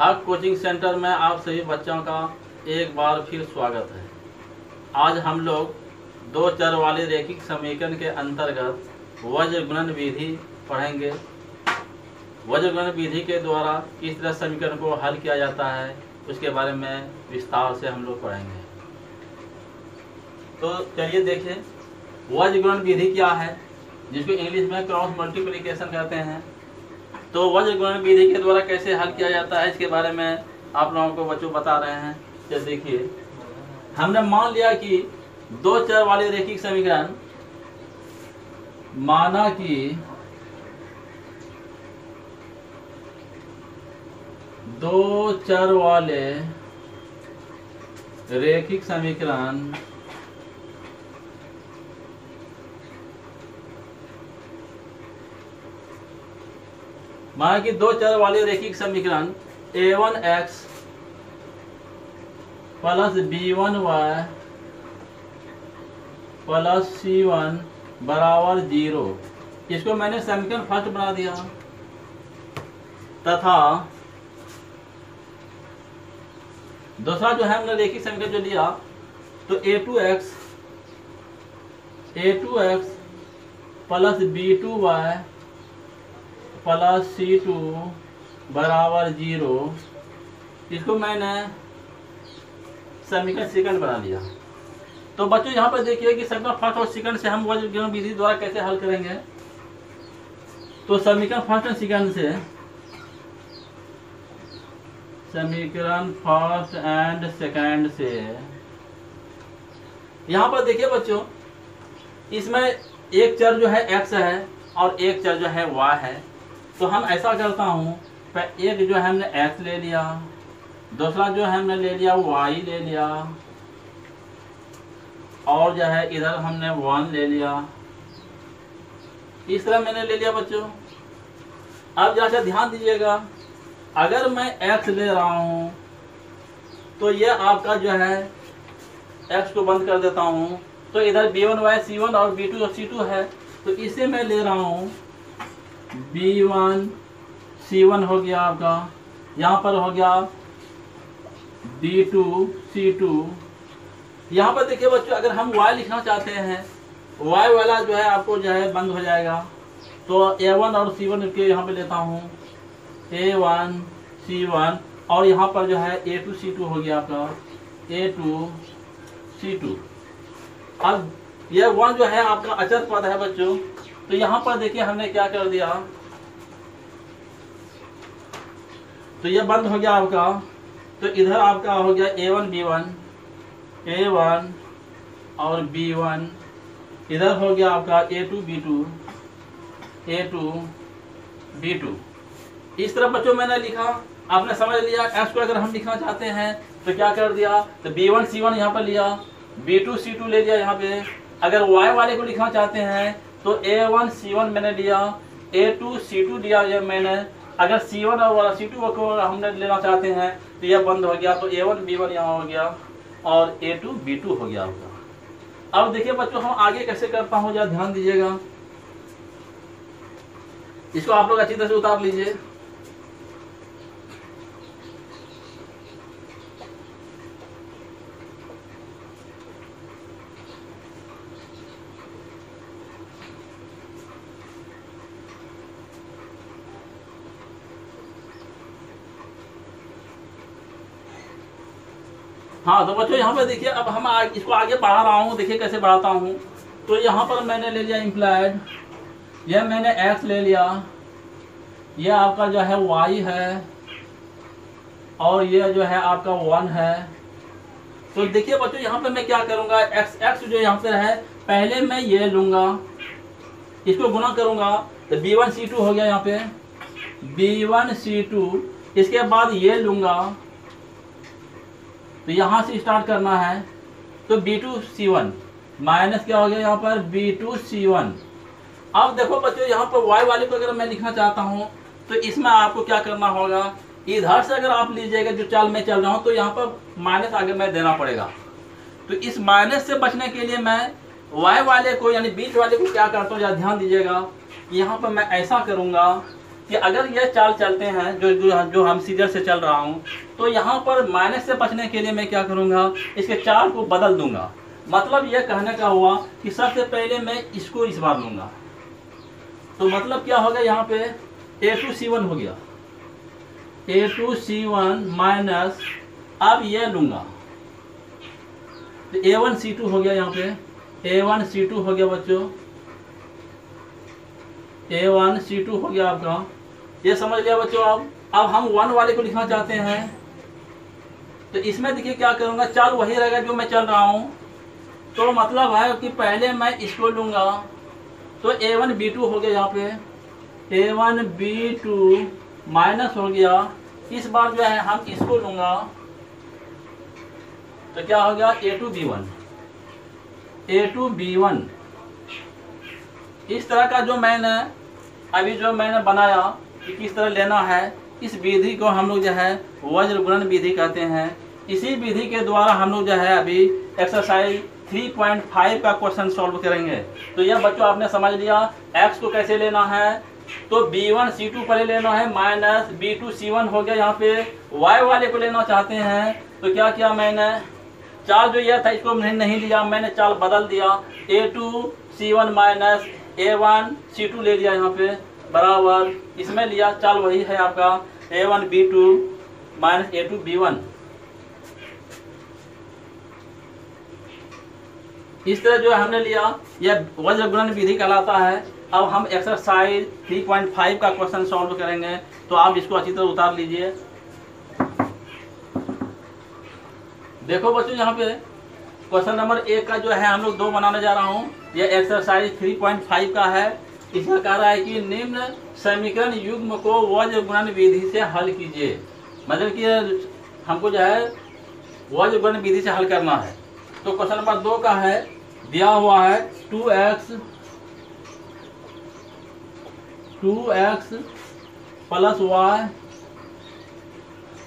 हक coaching centre में आप सभी बच्चों का एक बार फिर स्वागत है। आज हम लोग दो चर वाले रैखिक समीकरण के अंतर्गत वज्र गुणन विधि पढ़ेंगे। वज्र गुणन विधि के द्वारा किस तरह समीकरण को हल किया जाता है उसके बारे में विस्तार से हम लोग पढ़ेंगे। तो चलिए देखें वज्र गुणन विधि क्या है, जिसको इंग्लिश में क्रॉस मल्टीप्लिकेशन कहते हैं। तो वज्र गुणन विधि के द्वारा कैसे हल किया जाता है इसके बारे में आप लोगों को बच्चों बता रहे हैं। जैसे देखिए, हमने मान लिया कि दो चर वाले रैखिक समीकरण, माना कि दो चर वाले रैखिक समीकरण माना कि दो चर वाले रैखिक समीकरण a1x plus b1y plus c1 बराबर 0, इसको मैंने समीकरण फर्स्ट बना दिया। तथा दूसरा जो है हमने रैखिक समीकरण जो लिया तो a2x plus b2y plus c2 बराबर 0, इसको मैंने समीकरण सेकंड बना लिया। तो बच्चों यहाँ पर देखिए कि समीकरण फर्स्ट और सेकंड से हम वज्र गुणन विधि द्वारा कैसे हल करेंगे। तो समीकरण फर्स्ट और सेकंड से, समीकरण फर्स्ट एंड सेकंड से यहाँ पर देखिए बच्चों, इसमें एक चर जो है x है और एक चर जो है y है। तो हम ऐसा करता हूँ, एक जो है हमने x ले लिया, दूसरा जो है हमने ले लिया y ले लिया, और जो है इधर हमने 1 ले लिया। इस तरह मैंने ले लिया बच्चों। अब जरा सा ध्यान दीजिएगा, अगर मैं x ले रहा हूँ तो ये आपका जो है x को बंद कर देता हूँ, तो इधर b1y c1 और b2 और c2 है। तो इसे मैं ले रहा हूँ b1 c1 हो गया आपका, यहाँ पर हो गया b2 c2। यहाँ पर देखिए बच्चों, अगर हम y लिखना चाहते हैं, y वाला जो है आपको जो है बंद हो जाएगा। तो a1 और c1 के यहाँ पे लेता हूँ, a1 c1, और यहाँ पर जो है a2 c2 हो गया आपका, a2 c2। अब यह 1 जो है आपका अचर पद है बच्चों। तो यहाँ पर देखिए हमने क्या कर दिया, तो यह बंद हो गया आपका। तो इधर आपका हो गया a1 और b1, इधर हो गया आपका a2 b2। इस तरह बच्चों मैंने लिखा, आपने समझ लिया। x को अगर हम लिखना चाहते हैं तो क्या कर दिया, तो b1 c1 यहाँ पर लिया, b2 c2 ले लिया यहाँ पे। अगर y वाले को लिखना चाहते हैं तो a1 c1 मैंने लिया, a2 c2 लिया ये मैंने। अगर c1 और c2 को हमने लेना चाहते हैं तो यह बंद हो गया। तो a1 b1 यहाँ हो गया और a2 b2 हो गया आपका। अब देखिए बच्चों, हम आगे कैसे करता हूँ, जरा ध्यान दीजिएगा। इसको आप लोग अच्छी तरह से उतार लीजिए। हाँ, तो बच्चों यहाँ पे देखिए, अब हम इसको आगे बढ़ा रहा हूँ। देखिए कैसे बढ़ाता हूँ। तो यहाँ पर मैंने ले लिया इम्प्लाइड, यह मैंने x ले लिया, यह आपका जो है y है, और यह जो है आपका 1 है। तो देखिए बच्चों, यहाँ पे मैं क्या करूँगा, x जो यहाँ पर है, पहले मैं ये लूँगा, इसको गुना करूँगा। तो b1 c2 हो गया यहाँ पे, b1 c2। इसके बाद ये लूँगा, तो यहाँ से स्टार्ट करना है। तो b2 c1 माइनस क्या हो गया यहाँ पर, b2 c1। अब देखो बच्चों, यहाँ पर y वाले को अगर मैं लिखना चाहता हूँ तो इसमें आपको क्या करना होगा, इधर से अगर आप लीजिएगा जो चाल में चल रहा हूँ तो यहाँ पर माइनस आगे मैं देना पड़ेगा। तो इस माइनस से बचने के लिए मैं y वाले को यानी बीच वाले को क्या करता हूँ, ध्यान दीजिएगा। यहाँ पर मैं ऐसा करूँगा कि अगर ये चाल चलते हैं जो हम सीरियल से चल रहा हूँ, तो यहाँ पर माइनस से बचने के लिए मैं क्या करूँगा, इसके चाल को बदल दूंगा। मतलब यह कहने का हुआ कि सबसे पहले मैं इसको इस बार लूँगा, तो मतलब क्या होगा, यहाँ पे A2C1 हो गया, A2C1 माइनस अब ये लूँगा तो A1C2 हो गया, यहाँ पे A1C2 हो गया बच्चों, A1C2 हो गया आपका। ये समझ लिया बच्चों। अब हम 1 वाले को लिखना चाहते हैं, तो इसमें देखिए क्या करूँगा, चाल वही रहेगा जो मैं चल रहा हूँ। तो मतलब है कि पहले मैं इसको लूँगा, तो A1B2 हो गया, यहाँ पे A1B2 माइनस हो गया। इस बार जो है हम इसको लूँगा, तो क्या हो गया, A2B1। A2B1 इस तरह का जो मैंने बनाया कि किस तरह लेना है, इस विधि को हम लोग जो है वज्र गुणन विधि कहते हैं। इसी विधि के द्वारा हम लोग जो है अभी एक्सरसाइज 3.5 का क्वेश्चन सॉल्व करेंगे। तो यह बच्चों आपने समझ लिया x को कैसे लेना है। तो B1C2 पहले लेना है माइनस B2C1 हो गया। यहाँ पे y वाले को लेना चाहते हैं, तो क्या किया मैंने, चाल जो यह था इसको मैंने नहीं लिया, मैंने चाल बदल दिया, A2C1 माइनस A1C2 ले लिया, यहाँ पे बराबर इसमें लिया, चाल वही है आपका A1B2 माइनस A2B1। इस तरह जो हमने लिया, यह वज्र गुणन विधि कहलाता है। अब हम एक्सरसाइज 3.5 का क्वेश्चन सॉल्व करेंगे, तो आप इसको अच्छी तरह उतार लीजिए। देखो बच्चों, यहाँ पे क्वेश्चन नंबर 1 का जो है हम लोग 2 बनाने जा रहा हूँ। यह एक्सरसाइज 3.5 का है। इसमें कह रहा है कि निम्न समीकरण युग्म को वज्र गुणन विधि से हल कीजिए। मतलब कि हमको जो है वज्र गुणन विधि से हल करना है। तो क्वेश्चन नंबर 2 का है, दिया हुआ है 2x प्लस y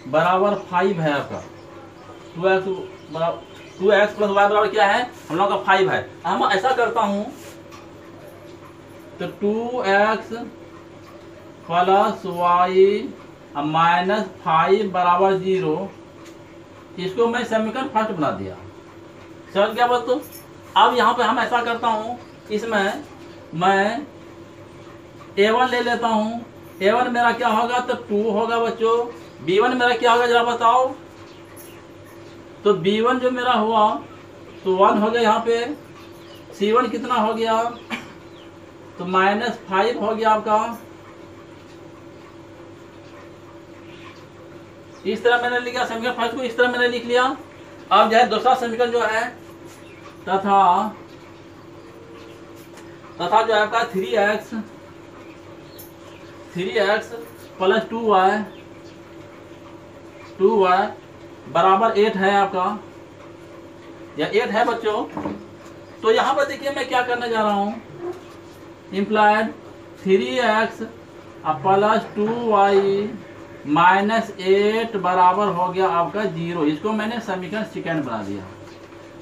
बराबर 5 है आपका। 2x प्लस y बराबर क्या है, हम लोग का 5 है। हम ऐसा करता हूँ, तो 2x प्लस y माइनस 5 बराबर 0, इसको मैं समीकरण फर्स्ट बना दिया। चल क्या बात। तो अब यहाँ पे हम ऐसा करता हूँ, इसमें मैं A1 ले लेता हूँ। A1 मेरा क्या होगा, तो 2 होगा बच्चों। B1 मेरा क्या होगा जरा बताओ। तो B1 जो मेरा हुआ तो 1 हो गया, यहाँ पे C1 कितना हो गया, तो माइनस 5 हो गया आपका। इस तरह मैंने लिखा समीकरण फर्स्ट को, इस तरह मैंने लिख लिया। अब जो है दूसरा समीकरण जो है, तथा जो है आपका 3x प्लस 2y बराबर 8 है आपका, या 8 है बच्चों। तो यहाँ पर देखिए मैं क्या करने जा रहा हूँ, implied 3x plus 2y minus 8 बराबर हो गया आपका 0। इसको मैंने समीकरण सेकंड बना दिया।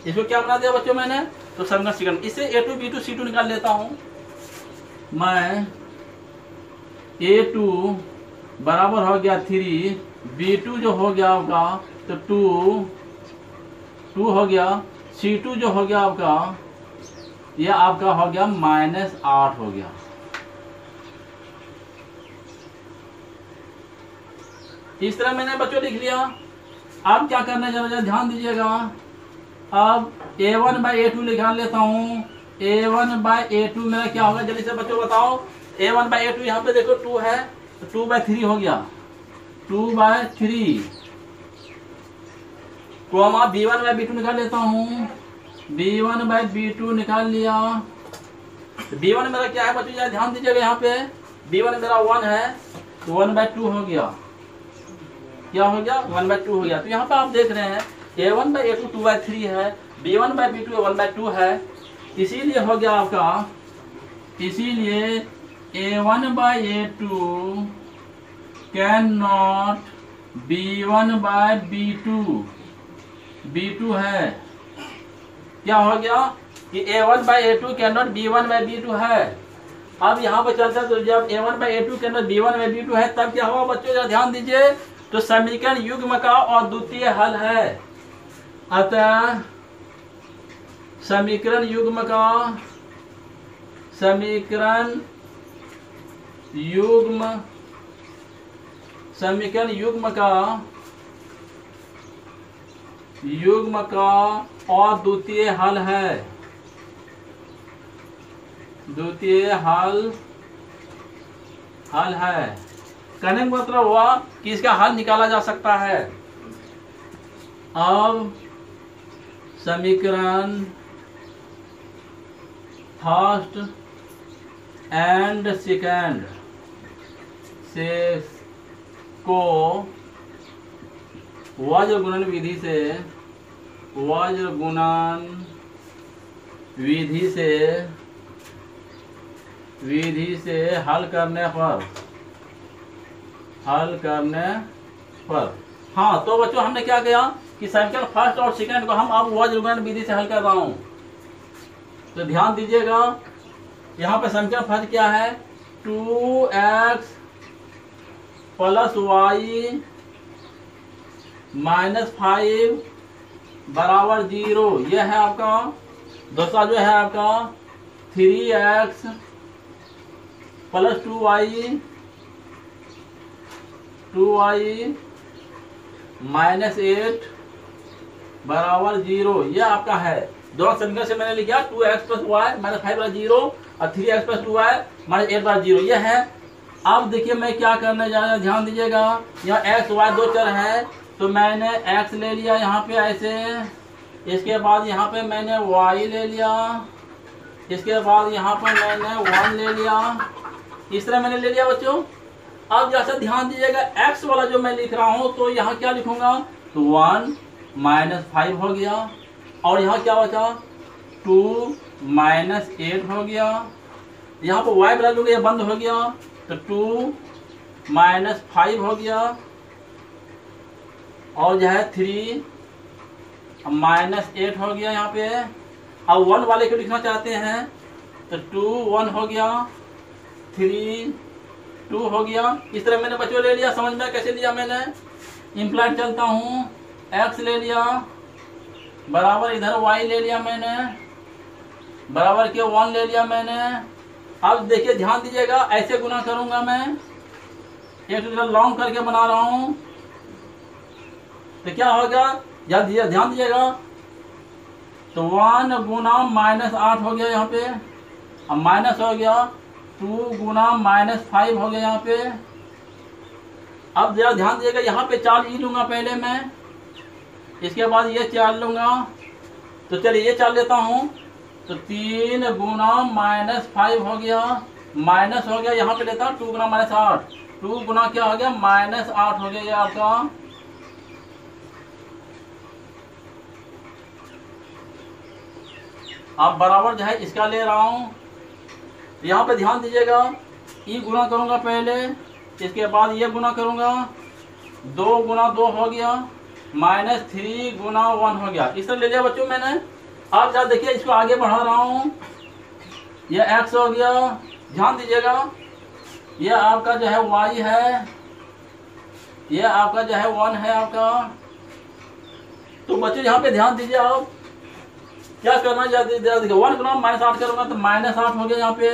इसको क्या बना दिया बच्चों मैंने, तो समीकरण सेकंड। इससे A2B2C2 निकाल लेता हूँ मैं। A2 बराबर हो गया 3, B2 जो हो गया आपका तो 2 हो गया, C2 जो हो गया आपका, यह आपका हो गया माइनस 8 हो गया। इस तरह मैंने बच्चों लिख लिया। अब क्या करना चाहिए, ध्यान दीजिएगा। अब A1/A2 निकाल लेता हूँ। A1/A2 मेरा क्या होगा, जल्दी से बच्चों बताओ। A1/A2 यहाँ पे देखो 2 है, तो 2/3 हो गया, 2/3 कोमा B1/B2 निकाल लेता हूँ। B1/B2 निकाल लिया। B1 मेरा क्या है बच्चों, ध्यान दीजिएगा। यहाँ पे B1 मेरा 1 है, तो 1/2 हो गया। क्या हो गया, 1/2 हो गया। तो यहाँ पे आप देख रहे हैं A1/A2 2/3 है, B1/B2 1/2 है, इसीलिए हो गया आपका, इसीलिए A1/A2 can not B1/B2 B2 है। क्या हो गया कि A1/A2 कैन नॉट B1/B2 है। अब यहाँ पे चलता है, तो जब a1 बाई a2 के अंदर b1 में b2 है, तब क्या हुआ बच्चों, जरा ध्यान दीजिए, तो समीकरण युग्म का और द्वितीय हल है। अतः समीकरण युग्म का और द्वितीय हल है। हल है कहने का मतलब हुआ कि इसका हल निकाला जा सकता है। अब समीकरण फर्स्ट एंड सेकंड से को वज्र गुणन विधि से हल करने पर हाँ, तो बच्चों हमने क्या किया कि समीकरण फर्स्ट और सेकंड को हम अब वज्र गुणन विधि से हल कर रहा हूं। तो ध्यान दीजिएगा, यहाँ पे समीकरण फर्स्ट क्या है, 2x प्लस y माइनस 5 बराबर 0, यह है आपका। दूसरा जो है आपका 3x प्लस 2y माइनस 8 बराबर 0, यह आपका है। दोनों समीकरण से मैंने लिखा 2x प्लस वाई माइनस 5 बराबर 0 और 3x प्लस 2y माइनस 8 बराबर 0, यह है। अब देखिए मैं क्या करने जा रहा हूँ, ध्यान दीजिएगा, यहाँ x y दो चर है, तो मैंने x ले लिया यहाँ पे ऐसे, इसके बाद यहाँ पे मैंने y ले लिया, इसके बाद यहाँ पर मैंने 1 ले लिया, इस तरह मैंने ले लिया बच्चों। अब जैसे ध्यान दीजिएगा, x वाला जो मैं लिख रहा हूँ तो यहाँ क्या लिखूंगा, तो 1 माइनस 5 हो गया, और यहाँ क्या बचा 2 माइनस 8 हो गया। यहाँ पर y बना लूँगा, यह बंद हो गया, तो 2 माइनस 5 हो गया, और जो है 3 माइनस 8 हो गया यहाँ पे। अब 1 वाले को लिखना चाहते हैं, तो 2 1 हो गया, 3 2 हो गया। इस तरह मैंने बच्चों ले लिया, समझ में कैसे लिया मैंने, इम्प्लाइड चलता हूँ, x ले लिया बराबर इधर y ले लिया मैंने, बराबर के 1 ले लिया मैंने। अब देखिए ध्यान दीजिएगा, ऐसे गुना करूंगा मैं, एक लॉन्ग करके बना रहा हूं, तो क्या होगा, ध्यान दीजिएगा, तो 1 गुना माइनस 8 हो गया यहाँ पे, अब माइनस हो गया, 2 गुना माइनस 5 हो गया यहाँ पे। अब जरा ध्यान दीजिएगा, यहाँ पे 4 ई लूंगा पहले मैं, इसके बाद ये 4 लूंगा, तो चलिए ये 4 लेता हूँ, तो 3 गुना माइनस 5 हो गया, माइनस हो गया, यहाँ पे लेता हूँ 2 गुना माइनस 8, 2 गुना क्या हो गया माइनस 8 हो गया ये आपका। अब बराबर जो है इसका ले रहा हूँ, यहाँ पे ध्यान दीजिएगा, ई गुना करूँगा पहले, इसके बाद ये गुना करूँगा, 2 गुना 2 हो गया, माइनस 3 गुना 1 हो गया, इस तरह ले लिया बच्चों मैंने। अब जरा देखिए इसको आगे बढ़ा रहा हूँ, ये x हो गया, ध्यान दीजिएगा, ये आपका जो है y है, ये आपका जो है 1 है आपका। तो बच्चों यहाँ पे ध्यान दीजिए, आप क्या करना चाहते हैं, 1 गुना माइनस 8 करूँगा तो माइनस 8 हो गया यहाँ पे,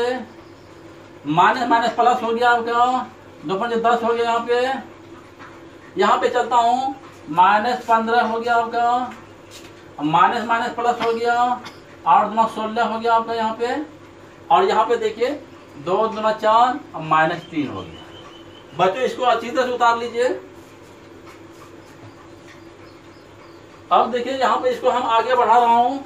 माइनस माइनस प्लस हो गया आपका, 2 5 10 हो गया यहाँ पे। यहाँ पे चलता हूँ, माइनस 15 हो गया आपका, माइनस माइनस प्लस हो गया, 8 गुना 16 हो गया आपका यहाँ पे, और यहाँ पे देखिए 2 गुना 4 और माइनस 3 हो गया। बच्चों इसको अच्छी तरह से उतार लीजिए। अब देखिए यहाँ पे इसको हम आगे बढ़ा रहा हूँ,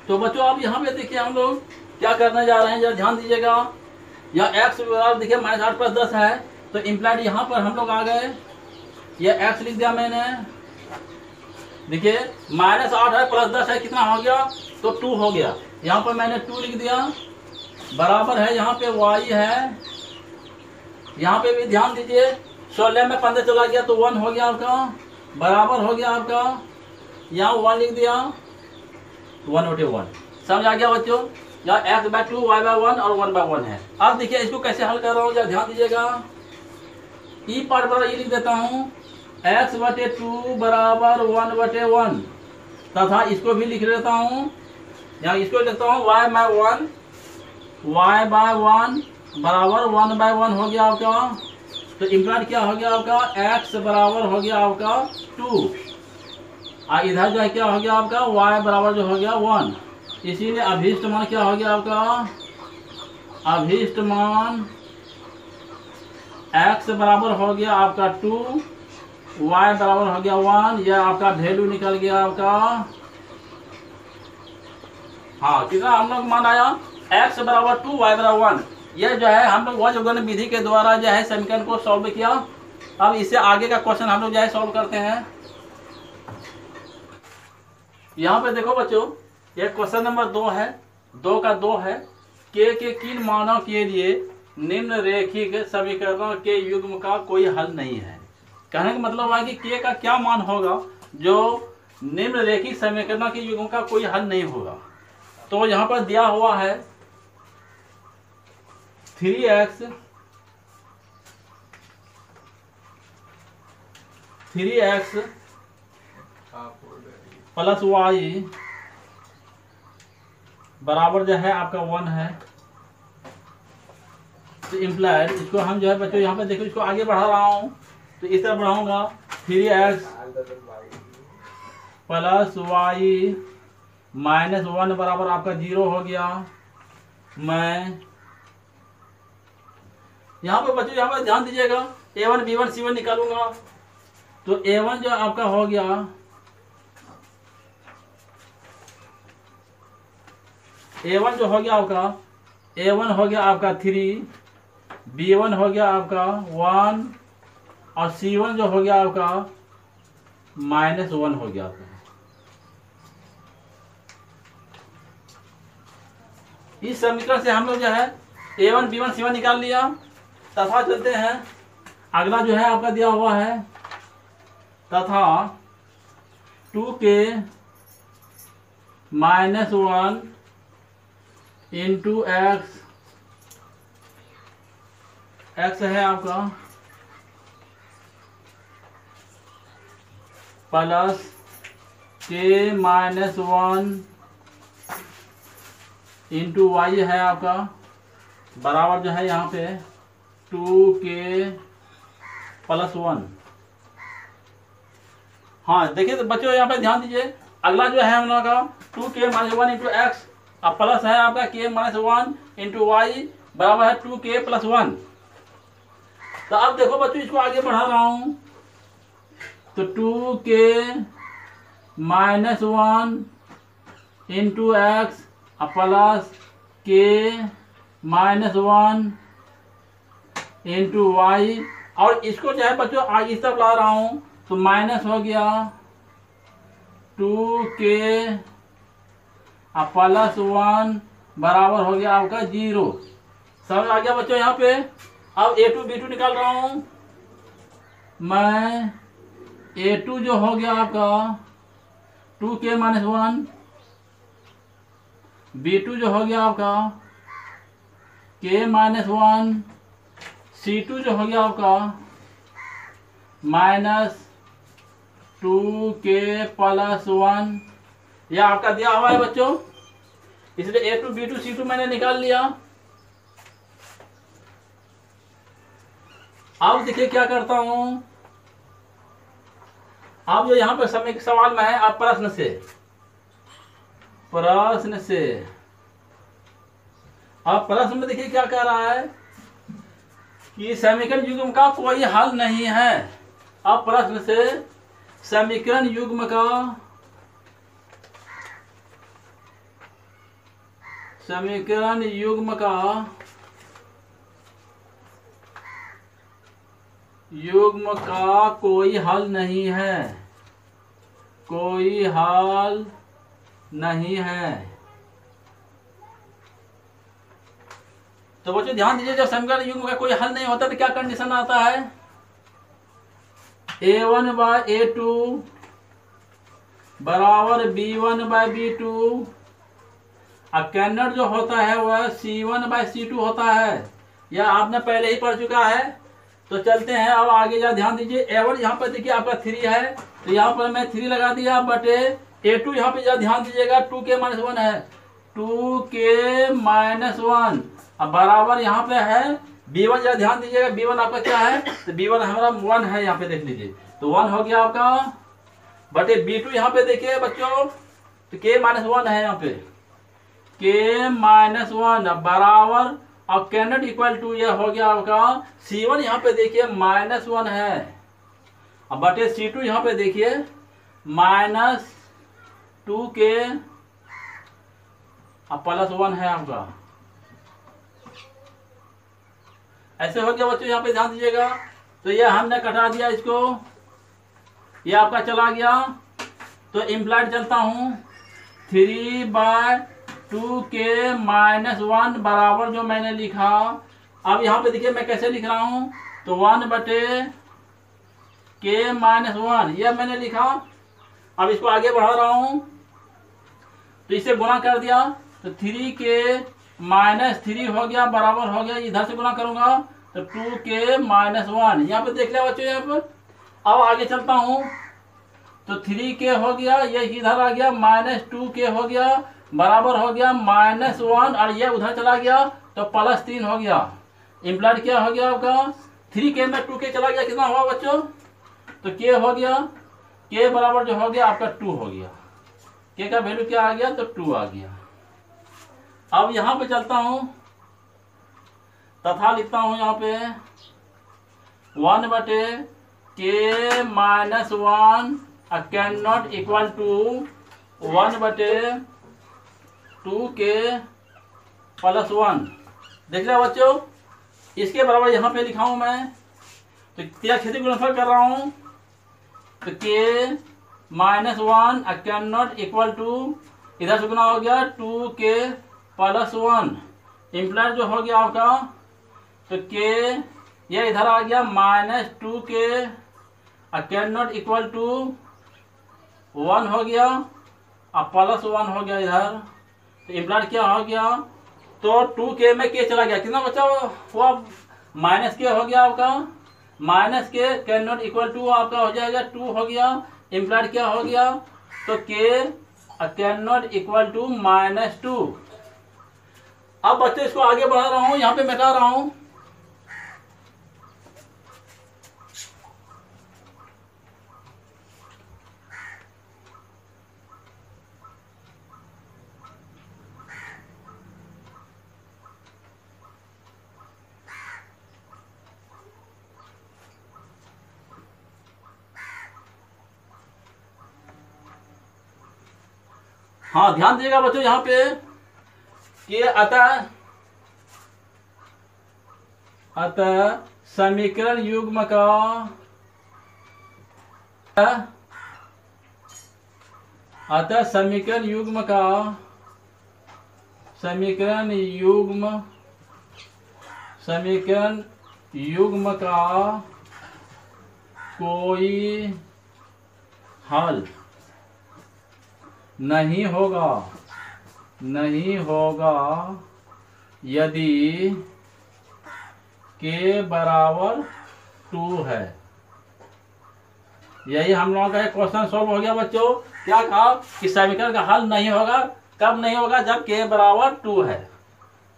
तो बच्चों आप यहाँ पे देखिए हम लोग क्या करने जा रहे हैं, जरा ध्यान दीजिएगा, यहाँ x देखिए माइनस 8 प्लस 10 है, तो इम्प्लाइड यहाँ पर हम लोग आ गए, ये x लिख दिया मैंने, देखिए माइनस 8 है प्लस 10 है, कितना हो गया, तो 2 हो गया, यहाँ पर मैंने 2 लिख दिया, बराबर है यहाँ पे y है, यहाँ पे भी ध्यान दीजिए, 16 में 15 चला गया तो 1 हो गया आपका, बराबर हो गया आपका, यहाँ 1 लिख दिया, 1/1। समझ आ गया बच्चों? यहाँ x/2 y/1 और 1/1 है। अब देखिए इसको कैसे हल कर रहा हूँ, जरा ध्यान दीजिएगा। ई पार्ट बराबर ये लिख देता हूँ x/2 बराबर 1/1 तथा इसको भी लिख देता हूँ, यहाँ इसको लिखता हूँ y/1 बराबर 1/1 हो गया आपका। तो इम्प्लाइड क्या हो गया आपका, x बराबर हो गया आपका 2 और इधर जो है क्या हो गया आपका, y बराबर जो हो गया 1। इसीलिए अभीष्ट मान क्या हो गया आपका, अभीष्ट मान x बराबर हो गया आपका 2, y बराबर हो गया 1। यह आपका वैल्यू निकल गया आपका, हाँ कितना हम लोग मान आया, x बराबर 2 y बराबर 1। यह जो है हम लोग वज्रगुणन विधि के द्वारा जो है समीकरण को सॉल्व किया। अब इससे आगे का क्वेश्चन हम लोग जो है सॉल्व करते हैं। यहाँ पे देखो बच्चों, ये क्वेश्चन नंबर 2 है, 2 का 2 है। के किन मानों के लिए निम्नरेखिक समीकरणों के युग्म का कोई हल नहीं है। कहने का मतलब है कि के का क्या मान होगा जो निम्नरेखिक समीकरणों के युग्म का कोई हल नहीं होगा। तो यहाँ पर दिया हुआ है 3x प्लस y बराबर जो है आपका 1 है। तो इम्प्लाइड इसको हम जो है बच्चों यहाँ पे देखो, इसको आगे बढ़ा रहा हूँ तो इस तरह बढ़ाऊंगा 3x प्लस y माइनस 1 बराबर आपका 0 हो गया। मैं यहाँ पर बच्चों यहाँ पर ध्यान दीजिएगा, a1 b1 c1 निकालूंगा। तो a1 जो आपका हो गया a1 जो हो गया आपका, a1 हो गया आपका 3, b1 हो गया आपका 1 और c1 जो हो गया आपका -1 हो गया आपका। इस समीकरण से हम लोग जो है a1 b1 c1 निकाल लिया। तथा चलते हैं, अगला जो है आपका दिया हुआ है तथा 2k -1 इंटू x है आपका प्लस k -1 इंटू y है आपका बराबर जो है यहाँ पे 2k + 1। हाँ देखिए तो बच्चों यहाँ पे ध्यान दीजिए, अगला जो है हम लोग का 2k - 1 इंटू x अब प्लस है आपका k - 1 इंटू y बराबर है 2k + 1। तो अब देखो बच्चों इसको आगे बढ़ा रहा हूं तो 2k - 1 into x plus k -1 into y और इसको जो है बच्चों आगे इस तरफ ला रहा हूं तो माइनस हो गया 2k + 1 बराबर हो गया आपका 0। समझ आ गया बच्चों यहाँ पे। अब a2 b2 निकाल रहा हूं मैं। a2 जो हो गया आपका 2k - 1, b2 जो हो गया आपका k - 1, c2 जो हो गया आपका -2k + 1। यह आपका दिया हुआ है बच्चों, इसलिए a2 b2 c2 मैंने निकाल लिया। अब देखिए क्या करता हूं, अब जो यहाँ पर समय सवाल में है आप प्रश्न से अब प्रश्न में देखिए क्या कह रहा है कि समीकरण युग्म का कोई हल नहीं है। अब प्रश्न से समीकरण युग्म का कोई हल नहीं है, कोई हल नहीं है। तो बच्चों ध्यान दीजिए, जब समीकरण युग्म का कोई हल नहीं होता तो क्या कंडीशन आता है, a1/a2 बराबर B1/B2। अब कैनड जो होता है वह C1/C2 होता है, यह आपने पहले ही पढ़ चुका है। तो चलते हैं अब आगे जा, ध्यान दीजिए। A1 यहाँ पर देखिए आपका 3 है, तो यहाँ पर मैं 3 लगा दिया, बटे A2 यहाँ पे जा ध्यान दीजिएगा 2k-1 है, 2k-1। अब बराबर यहाँ पे है B1, जरा ध्यान दीजिएगा B1 आपका क्या है, तो B1 हमारा 1 है, यहाँ पे देख लीजिए, तो 1 हो गया आपका, बटे B2 यहाँ पे देखिए बच्चों, तो k-1 है यहाँ पे, k-1 बराबर, अब कैनड इक्वल टू यह हो गया आपका C1 यहाँ पे देखिए -1 है, अब बटे C2 यहाँ पे देखिए -2k अब +1 है आपका। ऐसे हो गया बच्चों, यहाँ पे ध्यान दीजिएगा। तो ये हमने कटा दिया इसको, ये आपका चला गया, तो इम्प्लाइड चलता हूँ 3/2k-1 बराबर जो मैंने लिखा। अब यहाँ पे देखिए मैं कैसे लिख रहा हूँ, तो 1/k-1 यह मैंने लिखा। अब इसको आगे बढ़ा रहा हूँ, तो इसे गुणा कर दिया, तो 3k-3 हो गया, बराबर हो गया, इधर से गुणा करूंगा तो 2k-1, यहाँ पे देख लिया बच्चों। यहाँ पर अब आगे चलता हूँ, तो 3k हो गया, ये इधर आ गया, -2k हो गया, बराबर हो गया -1, और ये उधर चला गया तो +3 हो गया। इम्प्लाइड क्या हो गया आपका, 3k में 2k चला गया, कितना हुआ बच्चों, तो k हो गया, k बराबर जो हो गया आपका 2 हो गया, k का वैल्यू क्या आ गया, तो 2 आ गया। अब यहाँ पे चलता हूँ, तथा लिखता हूँ यहाँ पे 1/k-1 can not equal to 1/2k+1। देख लिया बच्चों, इसके बराबर यहाँ पे लिखा हूँ मैं, तो क्या खेती गुणनफल कर रहा हूँ, तो k-1 can not equal to, इधर से गुना हो गया 2k+1, इम्प्लाइड जो हो गया आपका, तो k ये इधर आ गया -2k can not equal to 1 हो गया, अब +1 हो गया इधर, तो इम्प्लाइड क्या हो गया, तो 2k में k चला गया, कितना बचा हुआ, -k हो गया आपका, -k cannot equal to आपका हो जाएगा 2 हो गया, इम्प्लाइड क्या हो गया, तो k cannot equal to -2। अब बच्चे इसको आगे बढ़ा रहा हूं, यहाँ पे मिटा रहा हूं, हाँ ध्यान दीजिएगा बच्चों यहाँ पे कि अतः समीकरण युग्म का समीकरण युग्म का कोई हल नहीं होगा यदि k बराबर 2 है। यही हम लोगों का क्वेश्चन सॉल्व हो गया बच्चों। क्या कहा कि समीकरण का हल नहीं होगा, कब नहीं होगा, जब k बराबर 2 है।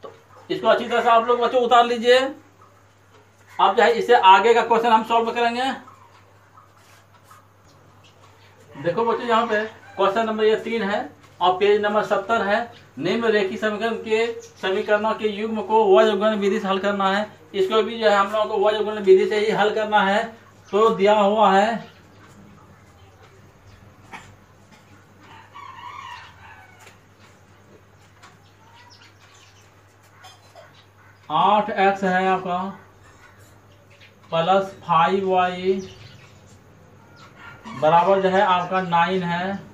तो इसको अच्छी तरह से आप लोग बच्चों उतार लीजिए। अब जो है इससे आगे का क्वेश्चन हम सॉल्व करेंगे। देखो बच्चों यहाँ पे क्वेश्चन नंबर ये 3 है और पेज नंबर 70 है। निम्नलिखित समीकरणों के युग्म को वज्रगुणन विधि से हल करना है। इसको भी जो है हम लोगों को वज्रगुणन विधि से ही हल करना है। तो दिया हुआ है 8x है आपका प्लस 5y बराबर जो है आपका 9 है।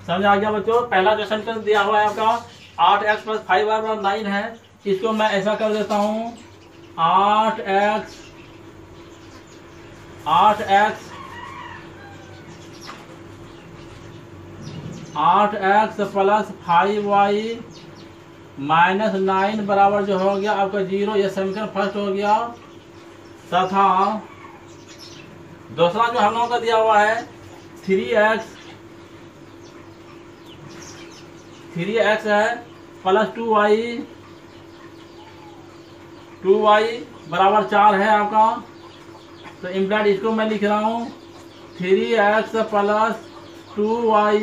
समझ आ गया बच्चों। पहला जो समीकरण दिया हुआ है आपका 8x प्लस 5y बराबर 9 है। इसको मैं ऐसा कर देता हूँ 8x 8x plus 5y minus 9 बराबर जो हो गया आपका 0। यह समीकरण फर्स्ट हो गया। तथा दूसरा जो हम लोगों का दिया हुआ है 3x है प्लस 2y बराबर 4 है आपका। तो इम्प्लाइड इसको मैं लिख रहा हूँ 3x प्लस 2y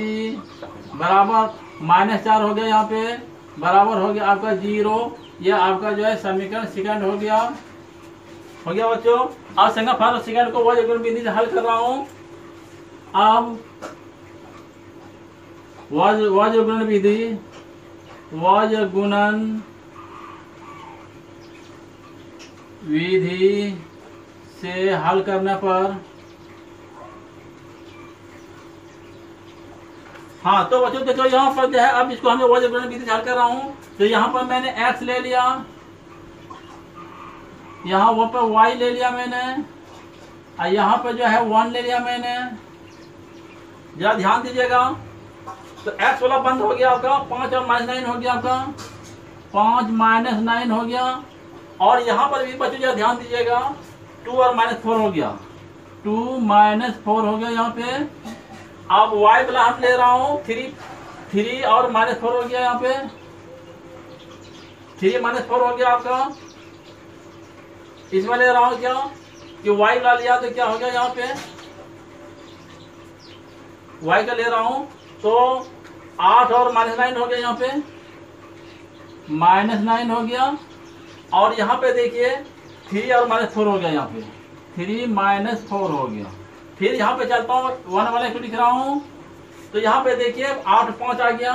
बराबर माइनस 4 हो गया, यहाँ पे बराबर हो गया आपका 0। यह आपका जो है समीकरण सेकंड हो गया बच्चों। अब संख्या फर्स्ट और सेकंड को वज्र गुणन विधि से हल कर रहा हूँ। अब वज्र गुणन विधि से हल करने पर हाँ तो बच्चों देखो यहाँ पर जो है अब इसको हमें वज्र गुणन विधि से हल कर रहा हूँ। तो यहाँ पर मैंने x ले लिया, यहाँ वो पर y ले लिया मैंने, और यहाँ पर जो है 1 ले लिया मैंने। जरा ध्यान दीजिएगा। तो x वाला बंद हो गया आपका, 5 और माइनस 9 हो गया आपका, 5 माइनस 9 हो गया। और यहाँ पर भी बच्चों जरा ध्यान दीजिएगा 2 और माइनस 4 हो गया, 2 माइनस 4 हो गया यहाँ पे। अब y वाला हम ले रहा हूँ 3 और माइनस 4 हो गया यहाँ पे, 3 माइनस 4 हो गया आपका। इसमें ले रहा हूँ क्या कि y वाला लिया तो क्या हो गया यहाँ पे y का ले रहा हूँ तो 8 और माइनस 9 हो गया यहाँ पे, माइनस 9 हो गया। और यहाँ पे देखिए 3 और माइनस 4 हो गया यहाँ पे, 3 माइनस 4 हो गया। फिर यहाँ पे चलता हूँ 1 वाले को लिख रहा हूँ। तो यहाँ पे देखिए 8 5 आ गया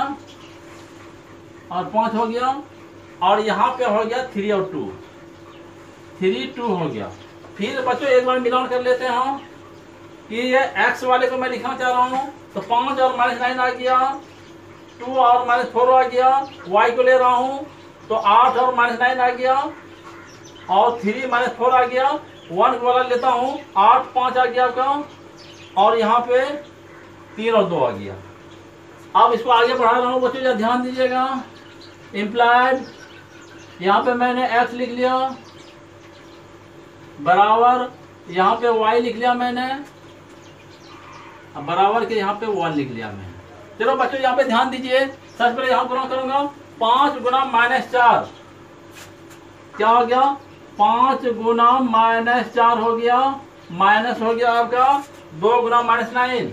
और 5 हो गया। और यहाँ पे हो गया 3 और 2, 3 2 हो गया। फिर बच्चों एक बार मिलान कर लेते हैं कि ये x वाले को मैं लिखना चाह रहा हूँ। तो 5 और माइनस 9 आ गया, 2 और माइनस 4 आ गया। y को ले रहा हूँ तो 8 और माइनस 9 आ गया और 3 माइनस 4 आ गया। 1 वाला लेता हूँ, 8 5 आ गया आपका और यहाँ पे 3 और 2 आ गया। अब इसको आगे बढ़ा रहा हूँ बच्चों, ध्यान दीजिएगा। इम्प्लाइड यहाँ पे मैंने x लिख लिया बराबर यहाँ पे y लिख लिया मैंने, बराबर के यहाँ पे 1 लिख लिया मैंने। चलो बच्चों यहाँ पे ध्यान दीजिए। सबसे पहले यहाँ गुणा करूंगा 5 गुना माइनस 4 क्या हो गया, 5 गुना माइनस 4 हो गया, माइनस हो गया आपका 2 गुना माइनस 9,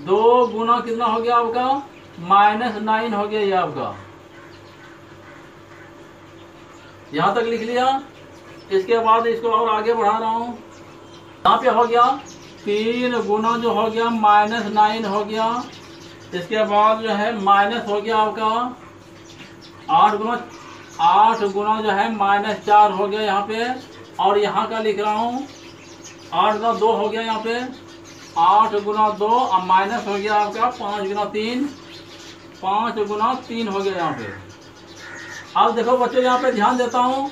2 गुना कितना हो गया आपका माइनस 9 हो गया ये आपका। यहाँ तक लिख लिया। इसके बाद इसको और आगे बढ़ा रहा हूँ। यहाँ पे हो गया 3 गुना जो हो गया माइनस 9 हो गया। इसके बाद जो है माइनस हो गया आपका 8 गुना जो है माइनस 4 हो गया यहाँ पे। और यहाँ का लिख रहा हूँ 8 गुना 2 हो गया यहाँ पे, 8 गुना 2 और माइनस हो गया आपका 5 गुना 3, 5 गुना 3 हो गया यहाँ पे। अब देखो बच्चों यहाँ पे ध्यान देता हूँ,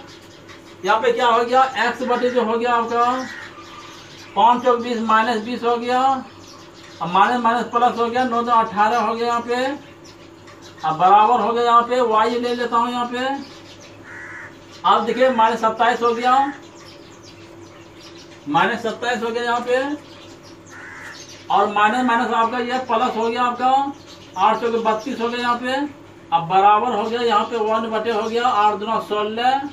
यहाँ पे क्या हो गया x बटे जो हो गया आपका 5 चौक 20 माइनस 20 हो गया और माइनस माइनस प्लस हो गया 9 2 18 हो गया यहाँ पे। अब बराबर हो गया यहाँ पे y ले लेता हूँ यहाँ पे। अब देखिए माइनस 27 हो गया, माइनस 27 हो गया यहाँ पे। और माइनस माइनस आपका ये प्लस हो गया आपका 8 चौक 32 हो गया यहाँ पे। अब बराबर हो गया यहाँ पे 1 बटे हो गया 8 दूना 16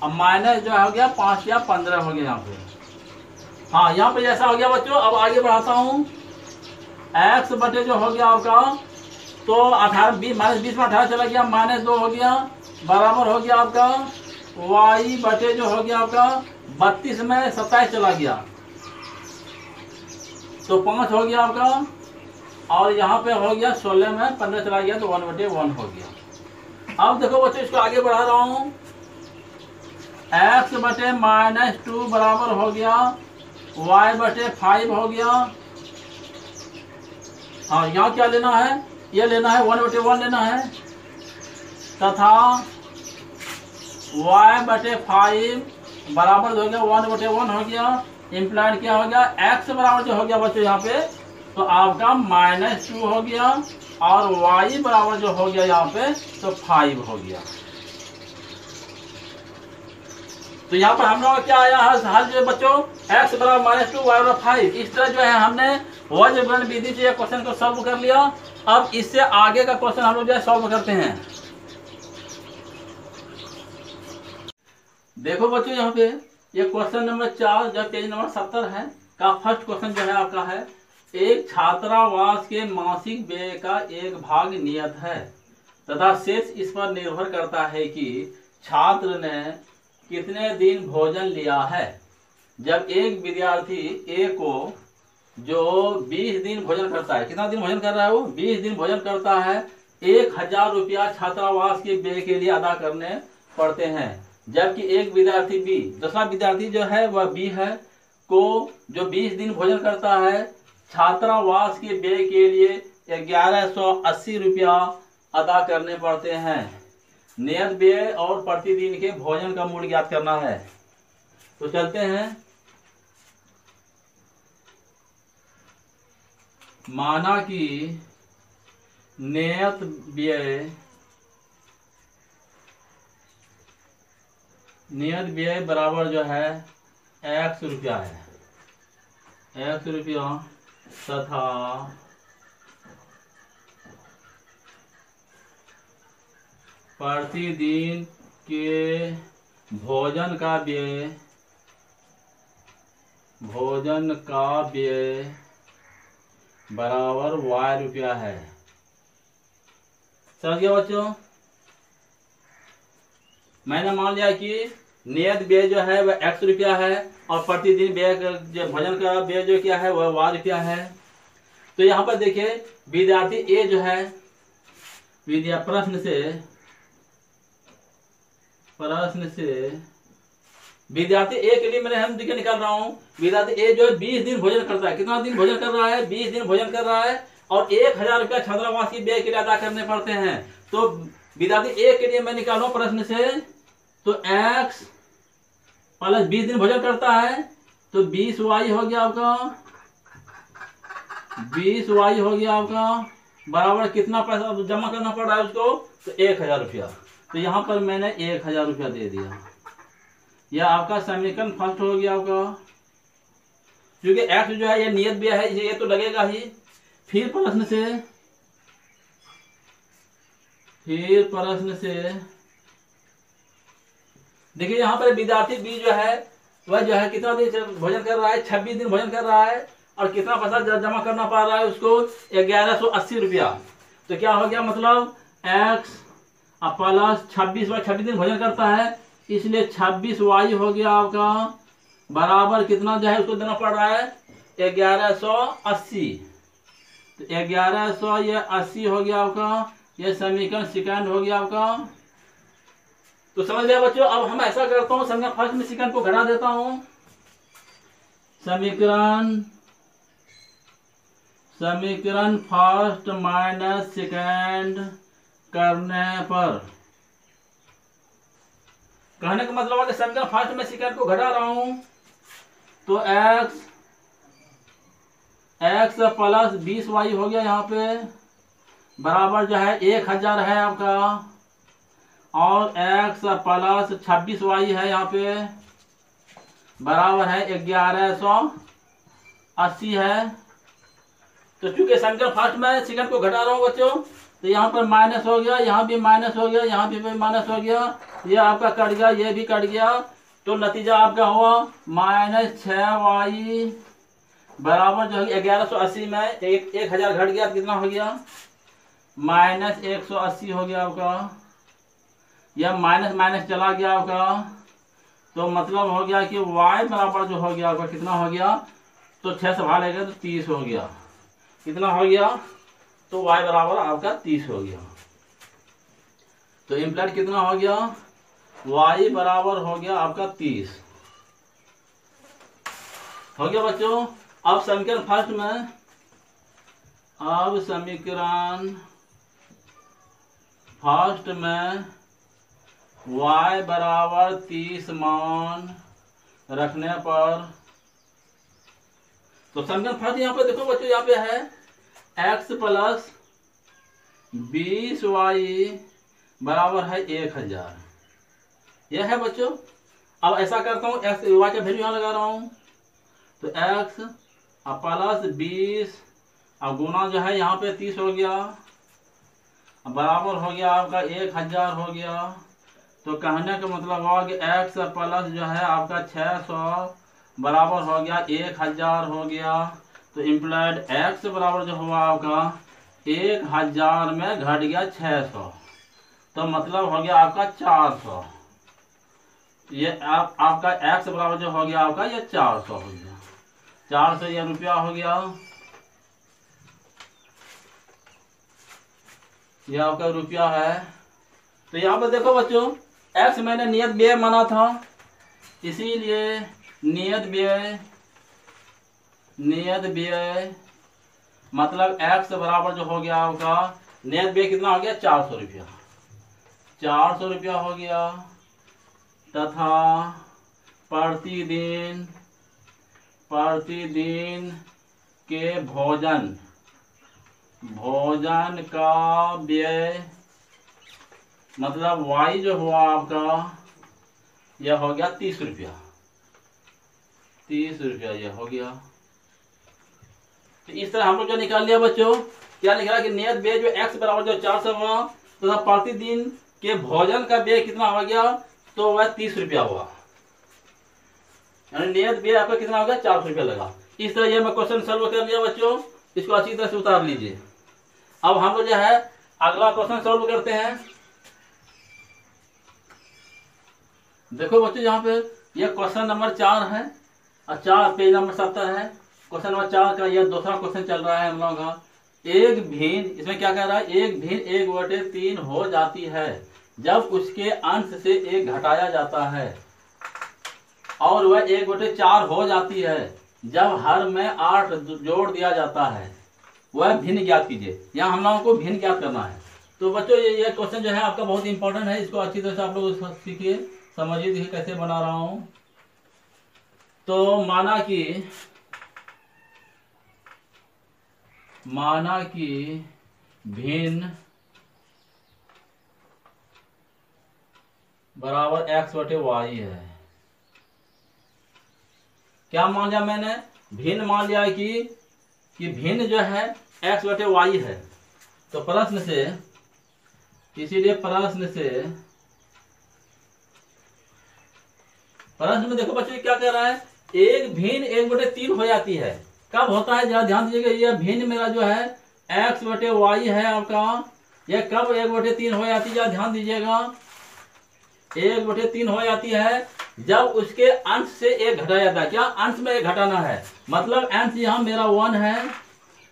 अब माइनस जो हो गया 5 या 15 हो गया यहाँ पे। हाँ यहाँ पे जैसा हो गया बच्चों। अब आगे बढ़ाता हूँ। x बटे जो हो गया आपका तो 18 20 माइनस 20 में 18 चला गया, माइनस 2 हो गया, बराबर हो गया आपका y बटे जो हो गया आपका 32 में 27 चला गया तो 5 हो गया आपका। और यहाँ पे हो गया 16 में 15 चला गया तो 1 बटे 1 हो गया। अब देखो बच्चों इसको आगे बढ़ा रहा हूँ। x बटे माइनस 2 बराबर हो गया y बटे 5 हो गया। हाँ यहाँ क्या लेना है, ये लेना है 1 बटे 1 लेना है तथा y बटे 5 बराबर हो गया 1 बटे 1 हो गया। इम्प्लाइड क्या हो गया x बराबर जो हो गया बच्चों यहाँ पे तो आपका -2 हो गया और y बराबर जो हो गया यहाँ पे तो 5 हो गया। तो यहाँ पर हम लोग क्या आया हल जो बच्चों x बराबर -2 y बराबर 5। इस तरह जो है हमने वज्रगण विधि से क्वेश्चन को सॉल्व कर लिया। अब इससे आगे का क्वेश्चन हम लोग जो है सॉल्व करते हैं। देखो बच्चों यहाँ पे ये क्वेश्चन नंबर 4 जो पेज नंबर 70 है का फर्स्ट क्वेश्चन जो है आपका है, एक छात्रावास के मासिक व्यय का एक भाग नियत है तथा शेष इस पर निर्भर करता है कि छात्र ने कितने दिन भोजन लिया है। जब एक विद्यार्थी ए को जो 20 दिन भोजन करता है, कितना दिन भोजन कर रहा है वो 20 दिन भोजन करता है, 1000 रुपया छात्रावास के व्यय के लिए अदा करने पड़ते हैं। जबकि एक विद्यार्थी बी, दूसरा विद्यार्थी जो है वह बी है, को जो 20 दिन भोजन करता है, छात्रावास के व्यय के लिए 1180 रुपया अदा करने पड़ते हैं। नियत व्यय और प्रतिदिन के भोजन का मूल्य ज्ञात करना है। तो चलते हैं। माना कि नियत व्यय बराबर जो है x रुपया है, x रुपया तथा प्रतिदिन के भोजन का व्यय बराबर y रुपया है। समझ गया बच्चों? मैंने मान लिया कि नियत व्यय जो है वह x रुपया है और प्रतिदिन व्यय जो भोजन का व्यय जो क्या है वह y रुपया है। तो यहाँ पर देखिए विद्यार्थी ए जो है प्रश्न से विद्यार्थी ए के लिए मैंने हम दिखे निकाल रहा हूँ। विद्यार्थी ए जो है 20 दिन भोजन करता है। कितना दिन भोजन कर रहा है? 20 दिन भोजन कर रहा है और 1000 रुपया छात्रावास की व्यय के लिए अदा करने पड़ते हैं। तो विद्यार्थी ए के लिए मैं निकाल रहा हूँ प्रश्न से, तो x प्लस 20 दिन भोजन करता है तो 20y हो गया आपका, 20y हो गया आपका बराबर कितना पैसा जमा करना पड़ रहा है उसको, तो 1000 रुपया। तो यहाँ पर मैंने 1000 रुपया दे दिया। यह आपका समीकरण फर्स्ट हो गया आपका, क्योंकि x जो है ये नियत व्यय है, ये तो लगेगा ही। फिर प्रश्न से देखिए यहाँ पर विद्यार्थी बी जो है वह जो है कितना दिन भोजन कर रहा है, 26 दिन भोजन कर रहा है और कितना पैसा जमा करना पड़ रहा है उसको, 1180 रुपया। तो क्या हो गया मतलब x प्लस 26 दिन भोजन करता है, इसलिए 26y हो गया आपका बराबर कितना जो है उसको देना पड़ रहा है 1180। तो 1100 ये 80 हो गया आपका, ये समीकरण सेकंड हो गया आपका। तो समझ लिया बच्चों? अब हम ऐसा करता हूँ, समीकरण फर्स्ट में सेकंड को घटा देता हूँ। समीकरण फर्स्ट माइनस सेकंड करने पर, कहने का मतलब है कि समीकरण फर्स्ट में सेकंड को घटा रहा हूं तो x प्लस 20y हो गया यहाँ पे बराबर जो है 1000 है आपका, और x प्लस 26y है यहाँ पे बराबर है 1180 है। तो चूंकि समीकरण फर्स्ट में सेकंड को घटा रहा हूँ बच्चों, तो यहाँ पर माइनस हो गया, यहाँ भी माइनस हो गया, यहाँ भी माइनस हो गया, ये आपका कट गया, ये भी कट गया। तो नतीजा आपका हुआ -6y बराबर जो है 1180 में 1000 घट गया, कितना हो गया -180 हो गया आपका। यह माइनस माइनस चला गया आपका, तो मतलब हो गया कि y बराबर जो हो गया आपका कितना हो गया, तो 6 से भाग लेगा तो 30 हो गया। कितना हो गया? तो y बराबर आपका 30 हो गया। तो इम्प्लाइड कितना हो गया? y बराबर हो गया आपका 30 हो गया बच्चों। अब समीकरण फर्स्ट में, अब समीकरण फर्स्ट में y बराबर 30 मान रखने पर तो समीकरण फर्स्ट यहाँ पे देखो बच्चों, यहाँ पे है x प्लस 20y बराबर है 1000, यह है बच्चों। अब ऐसा करता हूँ, x y का वैल्यू यहाँ लगा रहा हूँ, तो x प्लस 20 अब गुना जो है यहाँ पे 30 हो गया, बराबर हो गया आपका 1000 हो गया। तो कहने का मतलब हुआ कि x प्लस जो है आपका 600 बराबर हो गया 1000 हो गया। तो इम्प्लाइड x बराबर जो हुआ आपका 1000 में घट गया 600, तो मतलब हो गया आपका 400। ये आपका x बराबर जो हो गया आपका ये 400 हो गया, 400 ये रुपया हो गया, ये आपका रुपया है। तो यहाँ पर देखो बच्चों, x मैंने नियत व्यय माना था, इसीलिए नियत व्यय मतलब x बराबर जो हो गया आपका नियत व्यय कितना हो गया 400 रुपया, 400 रुपया हो गया। तथा प्रतिदिन के भोजन का व्यय मतलब y जो हुआ आपका यह हो गया 30 रुपया, 30 रुपया यह हो गया। तो इस तरह हम लोग जो निकाल लिया बच्चों, क्या निकाला कि नियत व्यय जो x बराबर जो 400 हुआ, तो प्रतिदिन के भोजन का व्यय कितना हो गया, तो वह 30 रुपया हुआ, यानी नियत व्यय आपका कितना होगा 400 रुपया लगा। इस तरह ये मैं क्वेश्चन सॉल्व कर लिया बच्चों, इसको अच्छी तरह से उतार लीजिए। अब हम लोग जो है अगला क्वेश्चन सॉल्व करते हैं। देखो बच्चों, यहाँ पे ये क्वेश्चन नंबर 4 है और 4 पेज नंबर 70 है। क्वेश्चन नंबर 4 का यह दूसरा क्वेश्चन चल रहा है हम लोगों का। एक भिन्न, इसमें क्या कह रहा है, एक भिन्न 1/3 हो जाती है जब उसके अंश से 1 घटाया जाता है, और वह 1/4 हो जाती है जब हर में 8 जोड़ दिया जाता है, वह भिन्न ज्ञात कीजिए। यहाँ हम लोगों को भिन्न ज्ञात करना है। तो बच्चों ये क्वेश्चन जो है आपका बहुत इंपॉर्टेंट है, इसको अच्छी तरह से आप लोग सीखिए, समझिए, देखिए कैसे बना रहा हूं। तो माना कि भिन्न बराबर x/y है। क्या मान लिया मैंने, भिन्न मान लिया कि भिन्न जो है x/y है। तो प्रश्न से, इसीलिए प्रश्न में देखो बच्चों क्या कह रहा है, एक भिन्न 1/3 हो जाती है। कब होता है, जरा ध्यान दीजिएगा, यह भिन्न मेरा जो है x/y है आपका, यह कब 1/3 हो जाती है, जरा ध्यान दीजिएगा। 1/3 हो जाती है जब उसके अंश से 1 घटाया जाता है। क्या अंश में 1 घटाना है, मतलब अंश यहाँ मेरा 1 है,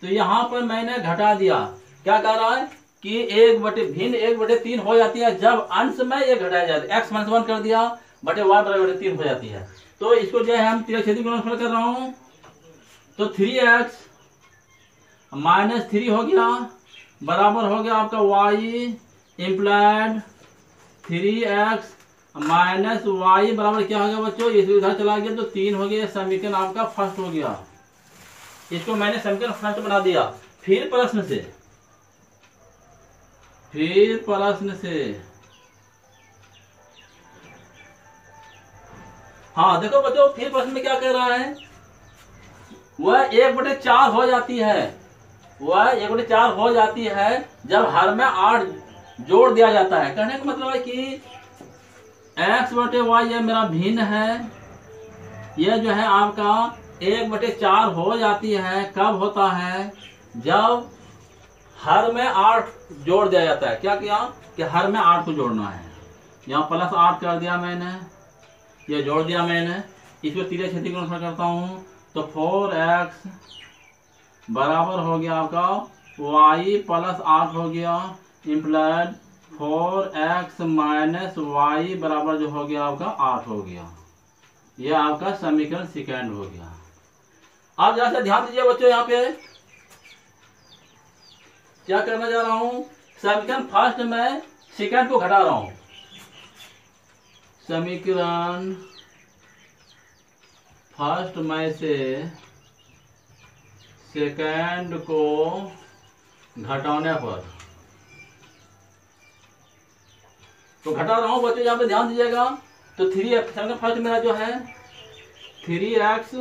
तो यहाँ पर मैंने घटा दिया। क्या कह रहा है कि भिन्न 1/3 हो जाती है जब अंश में 1 घटाया जाता है। x - 1 कर दिया बटे y बराबर 3 हो जाती है। तो इसको जो है हम तिरछेदी गुणनफल कर रहा हूँ, तो 3x - 3 हो गया बराबर हो गया आपका y इम्प्लाइड 3x -y बराबर क्या हो गया बच्चों, इस इधर चला गया तो 3 हो गया। समीकरण आपका फर्स्ट हो गया, इसको मैंने समीकरण फर्स्ट बना दिया। फिर प्रश्न से हाँ देखो बच्चों, फिर प्रश्न में क्या कह रहा है, वह 1/4 हो जाती है, वह 1/4 हो जाती है जब हर में 8 जोड़ दिया जाता है। कहने का मतलब है कि x/y यह मेरा भिन्न है, यह जो है आपका 1/4 हो जाती है। कब होता है, जब हर में 8 जोड़ दिया जाता है। क्या किया कि हर में 8 को जोड़ना है, यहाँ +8 कर दिया मैंने, ये जोड़ दिया मैंने। इसको तिरछेदी गुणनफल करता हूँ, तो 4x बराबर हो गया आपका y + 8 हो गया, इम्प्लाइड 4x - y बराबर जो हो गया आपका 8 हो गया। यह आपका समीकरण सेकेंड हो गया। आप जरा से ध्यान दीजिए बच्चों, यहाँ पे क्या करना जा रहा हूं, समीकरण फर्स्ट में सेकेंड को घटा रहा हूं। समीकरण फर्स्ट में से सेकेंड को घटाने पर, तो घटा रहा हूं बच्चों, यहाँ पे ध्यान दीजिएगा। तो 3x फर्स्ट मेरा जो है 3x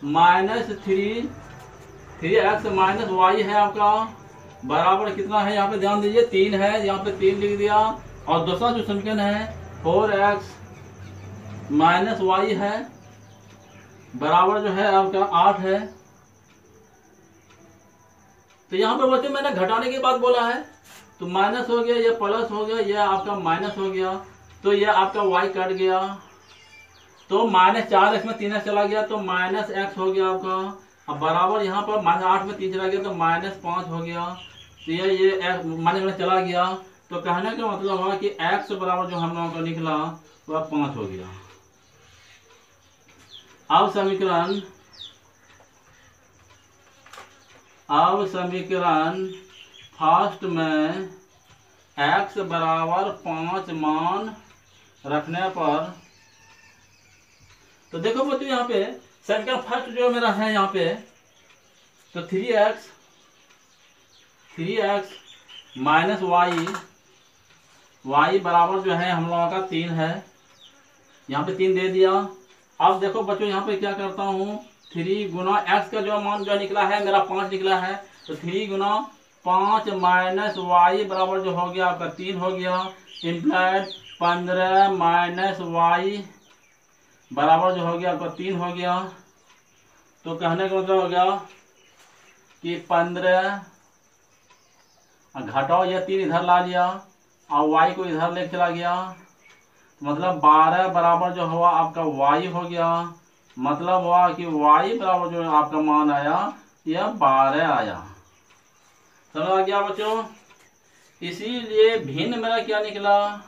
minus 3x minus Y है आपका, बराबर कितना है, यहाँ पे ध्यान दीजिए 3 है, यहाँ पे 3 लिख दिया। और दूसरा जो समीकरण है 4x माइनस वाई है, बराबर जो है आपका 8 है। तो यहाँ पे बच्चों मैंने घटाने की बात बोला है, तो माइनस हो गया, ये प्लस हो गया, ये आपका माइनस हो गया, तो ये आपका y कट गया। तो -4x में 3x चला गया, तो -x हो गया आपका। अब बराबर यहाँ पर -8 में 3 चला गया, तो -5 हो गया। तो ये माइनस में चला गया, तो कहने का मतलब हुआ कि x बराबर जो हम लोगों का निकला वह 5 हो गया। अब समीकरण फर्स्ट में x बराबर 5 मान रखने पर, तो देखो बच्चों यहाँ पे समीकरण फर्स्ट जो मेरा है यहाँ पे, तो 3x माइनस y बराबर जो है हम लोगों का 3 है, यहाँ पे 3 दे दिया। अब देखो बच्चों यहाँ पे क्या करता हूँ, 3 गुना x का जो मान जो निकला है मेरा 5 निकला है, तो 3 गुना 5 माइनस वाई बराबर जो हो गया आपका 3 हो गया, इंप्लाइड 15 माइनस वाई बराबर जो हो गया आपका 3 हो गया। तो कहने का मतलब हो गया कि 15 घटाओ, यह 3 इधर ला लिया और y को इधर ले चला गया, मतलब 12 बराबर जो हुआ आपका y हो गया। मतलब हुआ कि y बराबर जो आपका मान आया यह 12 आया। समझ आ गया बच्चों? इसीलिए भिन्न मेरा क्या निकला,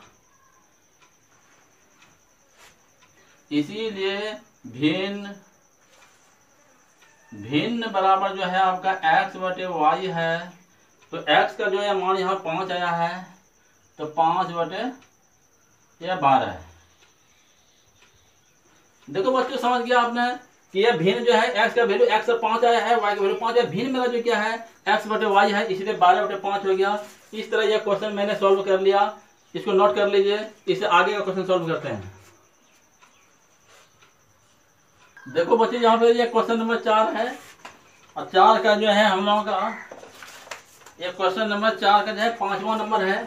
इसीलिए भिन्न बराबर जो है आपका x बटे वाई है। तो x का जो है मान यहाँ 5 आया है, तो 5 बटे यह 12 है। देखो बच्चों समझ गया आपने कि यह भिन्न जो है x का वैल्यू x से 5 आया है, y का वैल्यू 5 है, भिन्न मेरा जो क्या है x बटे y है, इसलिए 12 बटे 5 हो गया। इस तरह यह क्वेश्चन मैंने सॉल्व कर लिया, इसको नोट कर लीजिए, इससे आगे का क्वेश्चन सॉल्व करते हैं। देखो बच्चे यहाँ पे ये क्वेश्चन नंबर 4 है, और 4 का जो है हम लोगों का ये क्वेश्चन नंबर 4 का जो है 5वां नंबर है।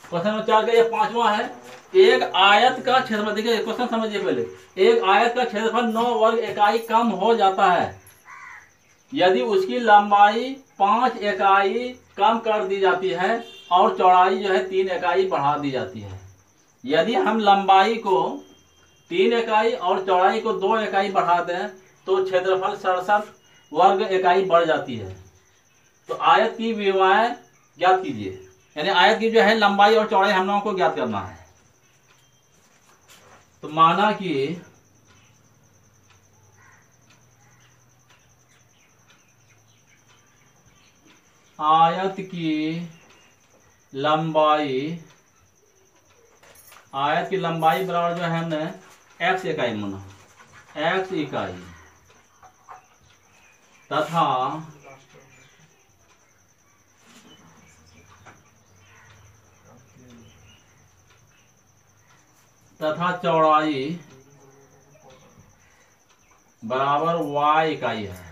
क्वेश्चन नंबर 4 का ये 5वां है। एक आयत का क्षेत्रफल, देखिए क्वेश्चन समझिए पहले, एक आयत का क्षेत्रफल 9 वर्ग इकाई कम हो जाता है यदि उसकी लंबाई 5 इकाई कम कर दी जाती है और चौड़ाई जो है 3 इकाई बढ़ा दी जाती है। यदि हम लंबाई को 3 इकाई और चौड़ाई को 2 इकाई बढ़ा दें तो क्षेत्रफल 67 वर्ग इकाई बढ़ जाती है। तो आयत की विमाएं ज्ञात कीजिए, यानी आयत की जो है लंबाई और चौड़ाई हम लोगों को ज्ञात करना है। तो माना कि आयत की लंबाई बराबर जो है हमने x इकाई माना, x इकाई तथा चौड़ाई बराबर y इकाई है।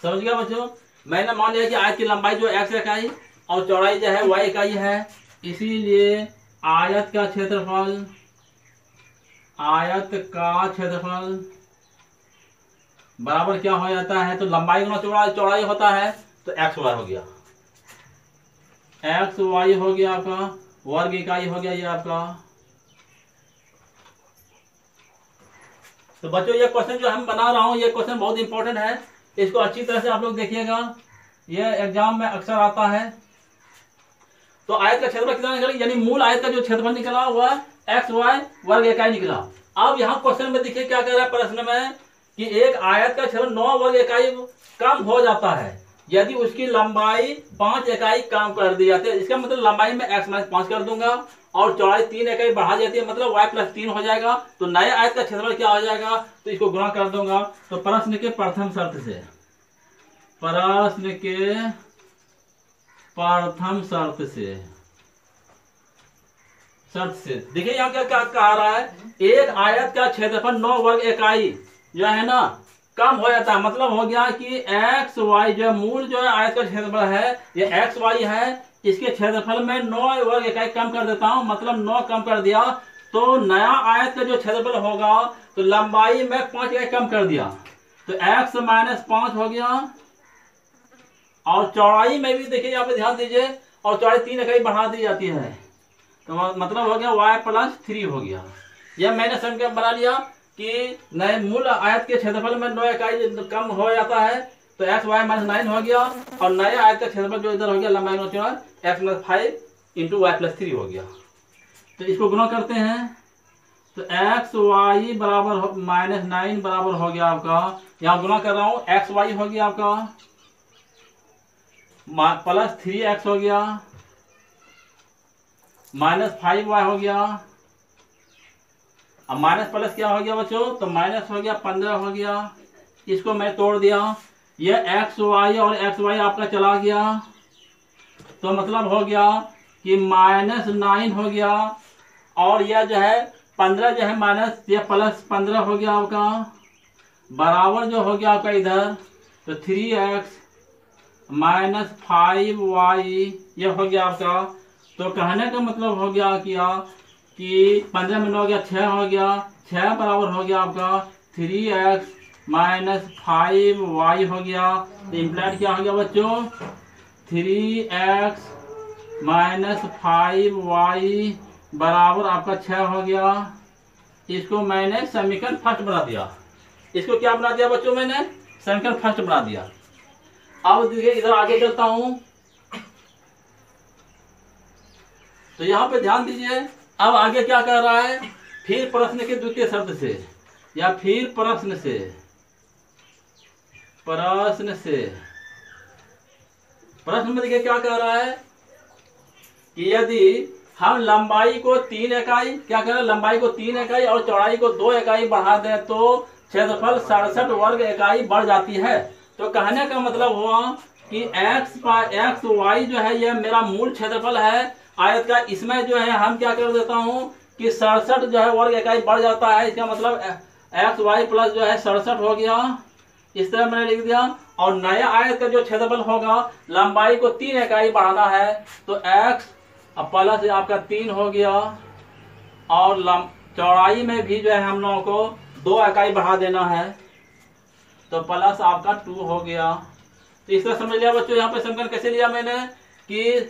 समझ गया बच्चों? मैंने मान लिया कि आयत की लंबाई जो x इकाई और चौड़ाई जो है y इकाई है, इसीलिए आयत का क्षेत्रफल बराबर क्या हो जाता है, तो लंबाई गुना चौड़ाई होता है, तो x y हो गया, x y हो गया आपका, वर्ग इकाई हो गया ये आपका। तो बच्चों ये क्वेश्चन जो हम बना रहा हूं, ये क्वेश्चन बहुत इंपॉर्टेंट है, इसको अच्छी तरह से आप लोग देखिएगा, ये एग्जाम में अक्सर आता है। तो आयत का क्षेत्रफल कितना निकला, यानी मूल आयत का जो क्षेत्रफल निकला हुआ एक्स वाई वर्ग इकाई निकला। अब यहाँ क्वेश्चन में देखिए क्या कह रहा है प्रश्न में, कि एक आयत का क्षेत्रफल 9 वर्ग इकाई कम हो जाता है यदि उसकी लंबाई 5 इकाई कम कर दी जाती है। इसका मतलब लंबाई में x - 5 कर दूंगा और चौड़ाई 3 इकाई बढ़ा जाती है, मतलब y प्लस 3 हो जाएगा। तो नए आयत का क्षेत्रफल क्या हो जाएगा, तो इसको गुणा कर दूंगा। तो प्रश्न के प्रथम शर्त से, प्रश्न के प्रथम शर्त से देखिए यहाँ क्या क्या कहा रहा है, एक आयत का क्षेत्रफल 9 वर्ग इकाई जो है ना कम हो जाता है। मतलब हो गया कि एक्स वाई जो मूल जो है आयत का क्षेत्रफल है, ये एक्स वाई है, इसके क्षेत्रफल में 9 वर्ग इकाई कम कर देता हूं, मतलब 9 कम कर दिया। तो नया आयत का जो क्षेत्रफल होगा, तो लंबाई में 5 इकाई कम कर दिया, तो एक्स माइनस 5 हो गया। और चौड़ाई में भी देखिए यहाँ पे ध्यान दीजिए, और चौड़ाई 3 इकाई बढ़ा दी जाती है, तो मतलब हो गया y प्लस 3 हो गया। यह मैंने समीकरण बना लिया कि नए मूल आयत के क्षेत्रफल में 9 इकाई कम हो जाता है, तो एक्स वाई माइनस 9 हो गया। और नए आयत का क्षेत्रफल जो इधर हो गया लंबाई x plus 5 into y plus 3 हो गया। तो इसको गुणा करते हैं, तो एक्स वाई बराबर माइनस 9 बराबर हो गया आपका, यहाँ गुणा कर रहा हूं, एक्स वाई हो गया आपका प्लस 3x हो गया माइनस 5y हो गया। अब माइनस प्लस क्या हो गया बच्चों, तो माइनस हो गया 15 हो गया। इसको मैं तोड़ दिया, ये एक्स वाई और एक्स वाई आपका चला गया, तो मतलब हो गया कि माइनस 9 हो गया, और यह जो है 15 जो है माइनस, ये प्लस 15 हो गया आपका, बराबर जो हो गया आपका इधर, तो 3x माइनस 5y ये हो गया आपका। तो कहने का मतलब हो गया क्या कि 15 में 9 हो गया, 6 हो गया, 6 बराबर हो गया आपका 3x माइनस 5y हो गया। तो इम्प्लाइड क्या हो गया बच्चों, 3x माइनस 5y बराबर आपका 6 हो गया। इसको मैंने समीकरण फर्स्ट बना दिया। इसको क्या बना दिया बच्चों, मैंने समीकरण फर्स्ट बना दिया। अब देखिए इधर आगे चलता हूं, तो यहां पे ध्यान दीजिए, अब आगे क्या कर रहा है, फिर प्रश्न के द्वितीय शर्त से, या फिर प्रश्न में देखिए क्या कह रहा है कि यदि हम लंबाई को 3 इकाई क्या करें, लंबाई को 3 इकाई और चौड़ाई को 2 इकाई बढ़ा दें तो क्षेत्रफल 67 वर्ग इकाई बढ़ जाती है। तो कहने का मतलब हुआ कि एक्स वाई जो है यह मेरा मूल क्षेत्रफल है आयत का, इसमें जो है हम क्या कर देता हूँ कि 67 जो है वर्ग इकाई बढ़ जाता है। इसका मतलब एक्स वाई प्लस जो है 67 हो गया, इस तरह मैंने लिख दिया। और नया आयत का जो क्षेत्रफल होगा, लंबाई को 3 इकाई बढ़ाना है, तो एक्स प्लस आपका 3 हो गया, और चौड़ाई में भी जो है हम लोगों को 2 इकाई बढ़ा देना है, तो प्लस आपका 2 हो गया। तो इस तरह समझ लिया बच्चों। यहाँ पे समीकरण कैसे लिया मैंने कि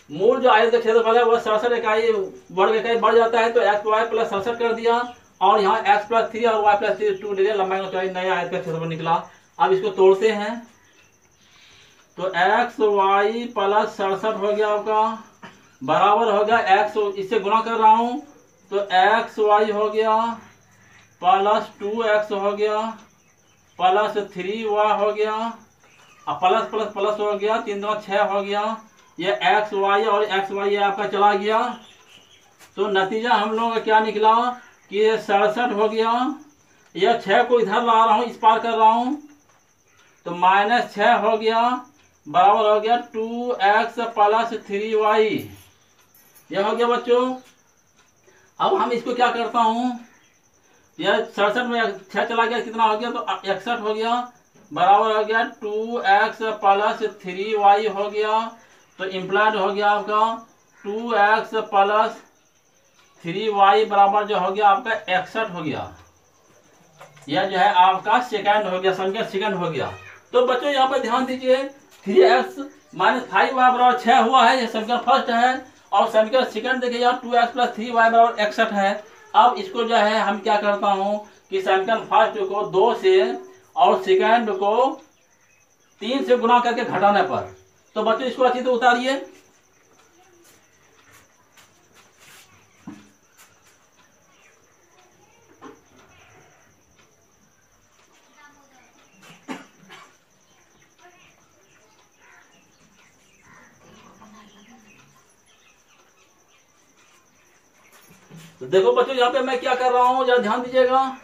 मूल जो आयत का क्षेत्रफल है वह 67 इकाई वर्ग इकाई बढ़ जाता है, तो एक्स वाई प्लस 67 कर दिया, और यहाँ एक्स प्लस 3 और वाई प्लस 3 2 ले लिया, लंबाई चौड़ाई नया आयत का क्षेत्रफल निकला। अब इसको तोड़ते हैं, तो एक्स वाई प्लस 67 हो गया आपका, बराबर हो गया एक्स, इससे गुणा कर रहा हूं, तो एक्स वाई हो गया प्लस 2x हो गया प्लस 3y हो गया, अब प्लस प्लस प्लस हो गया, 3 2 6 हो गया। ये एक्स वाई और एक्स वाई आपका चला गया, तो नतीजा हम लोगों का क्या निकला कि ये 67 हो गया। यह 6 को इधर ला रहा हूं, इस पार कर रहा हूं, तो माइनस 6 हो गया, बराबर हो गया 2x प्लस 3y। यह हो गया बच्चों। अब हम इसको क्या करता हूं, यह 67 में 6 चला गया, कितना हो गया, तो 61 हो गया, बराबर हो गया 2x प्लस 3y हो गया। तो इम्प्लाइड हो गया आपका 2x प्लस 3y बराबर जो हो गया आपका 61 हो गया। यह जो है आपका सेकंड हो गया, समीकरण सेकंड हो गया। तो बच्चों यहाँ पे ध्यान दीजिए, 3x माइनस 5y बराबर 6 हुआ है, यह समीकरण फर्स्ट है, और समीकरण सेकंड देखिए यहाँ 2x प्लस 3y बराबर 61 है। अब इसको जो है हम क्या करता हूँ कि समीकरण फर्स्ट को 2 से और सेकंड को 3 से गुणा करके घटाने पर, तो बच्चों इसको अच्छी तरह उतारिए। तो देखो बच्चों यहाँ पे मैं क्या कर रहा हूँ, जरा ध्यान दीजिएगा।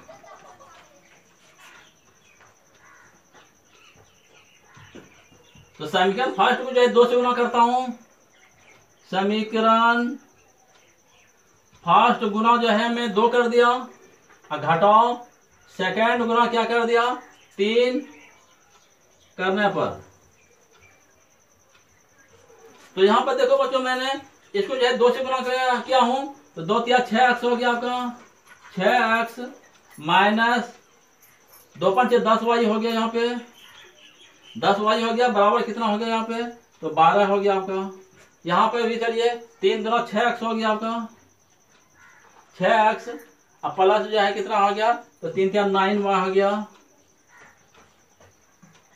तो समीकरण फर्स्ट को जो है 2 से गुना करता हूं। समीकरण फर्स्ट गुना जो है मैं 2 कर दिया, घटाओ सेकंड गुना क्या कर दिया 3 करने पर। तो यहां पर देखो बच्चों मैंने इसको जो है 2 से गुना किया हूं, तो 2 तिया 6x हो गया आपका, 6x माइनस 2 5 10y हो गया, यहाँ पे 10y हो गया, बराबर कितना हो गया यहाँ पे, तो 12 हो गया आपका। यहाँ पे भी चलिए 3 दूना 6x हो गया आपका, 6x अब प्लस जो है कितना हो गया, तो 3 तिया 9y हो गया,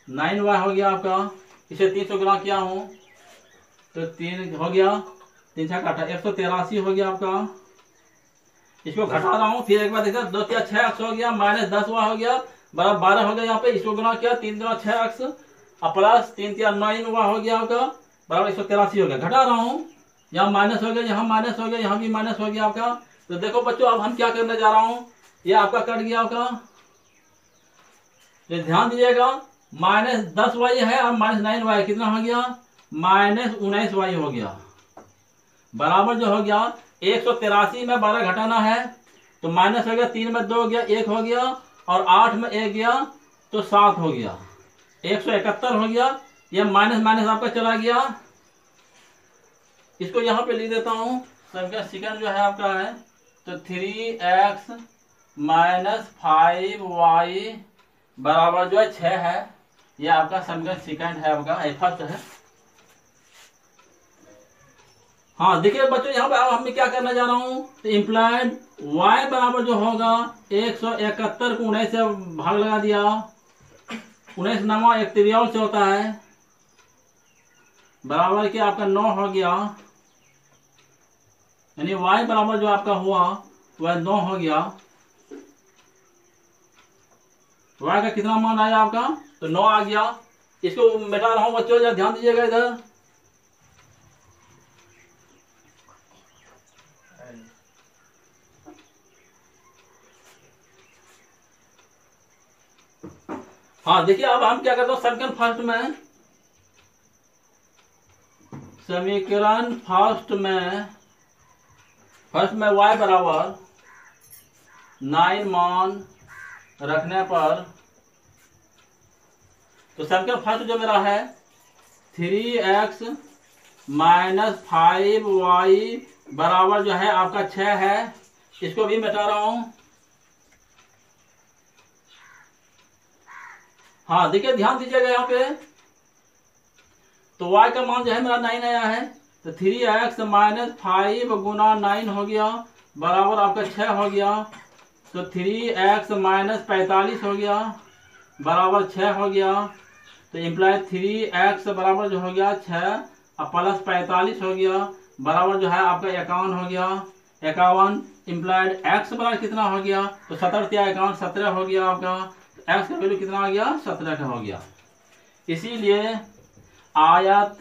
9y हो गया आपका। इसे 3 से गुना किया हूँ तो 3 हो गया, 3 छः काटा 183 हो गया आपका। इसको घटा रहा हूँ, फिर एक बार देखा 2 तिया 6x हो गया माइनस 10y हो गया, बराबर 12 हो गया। यहाँ पे इसको गुना किया 3 दूना 6x और प्लस 3 तिया 9y हो गया आपका, बराबर 183 हो गया। घटा रहा हूँ, यहाँ माइनस हो गया, यहाँ माइनस हो गया, यहाँ भी माइनस हो गया आपका। तो देखो बच्चों अब हम क्या करने जा रहा हूँ, ये आपका कट गया आपका, तो ध्यान दीजिएगा माइनस 10y है और माइनस 9y कितना हो गया, माइनस 19y हो गया, बराबर जो हो गया 183 में 12 घटाना है, तो माइनस हो गया, 3 में 2 हो गया, 1 हो गया, और 8 में 1 गया तो 7 हो गया, 171 हो गया। ये माइनस माइनस आपका चला गया। इसको यहाँ पे लिख देता हूँ, समीकरण सेकंड जो है आपका है तो 3x माइनस 5y बराबर जो है 6 है। ये आपका समीकरण सेकंड है, आपका फर्स्ट है। हाँ देखिए बच्चों यहाँ पे अब हम क्या करने जा रहा हूँ, तो इम्प्लाइड y बराबर जो होगा 171 को 19 से भाग लगा दिया, 19 नवा 1 तिरयाल से होता है, बराबर के आपका 9 हो गया, यानी y बराबर जो आपका हुआ वह 9 हो गया। y का कितना मान आया आपका, तो 9 आ गया। इसको मिटा रहा हूँ बच्चों, जरा ध्यान दीजिएगा इधर। हाँ देखिए अब हम क्या करते हैं, समीकरण फर्स्ट में y बराबर 9 मान रखने पर, तो समीकरण फर्स्ट जो मेरा है 3x माइनस 5y बराबर जो है आपका 6 है। इसको भी मिटा रहा हूं। हाँ देखिए ध्यान दीजिएगा यहाँ पे, तो y का मान जो है मेरा 9 आया है, तो 3x माइनस 5 गुना 9 हो गया, बराबर आपका 6 हो गया, तो 3x माइनस 45 हो गया, बराबर 6 हो गया। तो इम्प्लाई 3x बराबर जो हो गया 6 और प्लस 45 हो गया, बराबर जो है आपका 51 हो गया, 51। इम्प्लाइड x बराबर कितना हो गया, तो 17 या 51 17 हो गया आपका, x का वैल्यू कितना आ गया 17 का हो गया। इसीलिए आयत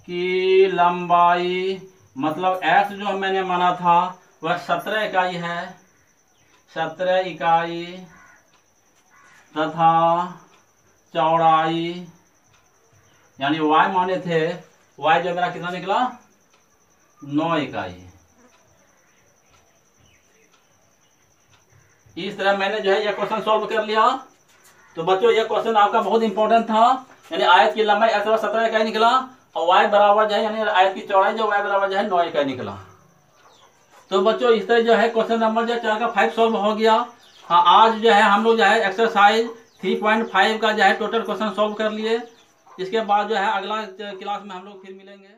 की लंबाई मतलब x जो मैंने माना था वह 17 इकाई है, 17 इकाई तथा चौड़ाई, यानी y माने थे, y जो मेरा कितना निकला 9 इकाई। इस तरह मैंने जो है यह क्वेश्चन सॉल्व कर लिया। तो बच्चों यह क्वेश्चन आपका बहुत इंपॉर्टेंट था, यानी आयत की लंबाई x 17 इकाई निकला और y बराबर जो है यानी आयत की चौड़ाई जो y बराबर जो है 9 इकाई निकला। तो बच्चों इस तरह जो है क्वेश्चन नंबर जो 4 का 5 सॉल्व हो गया। हाँ आज जो है हम लोग जो है एक्सरसाइज 3.5 का जो है टोटल क्वेश्चन सॉल्व कर लिए। इसके बाद जो है अगला क्लास में हम लोग फिर मिलेंगे।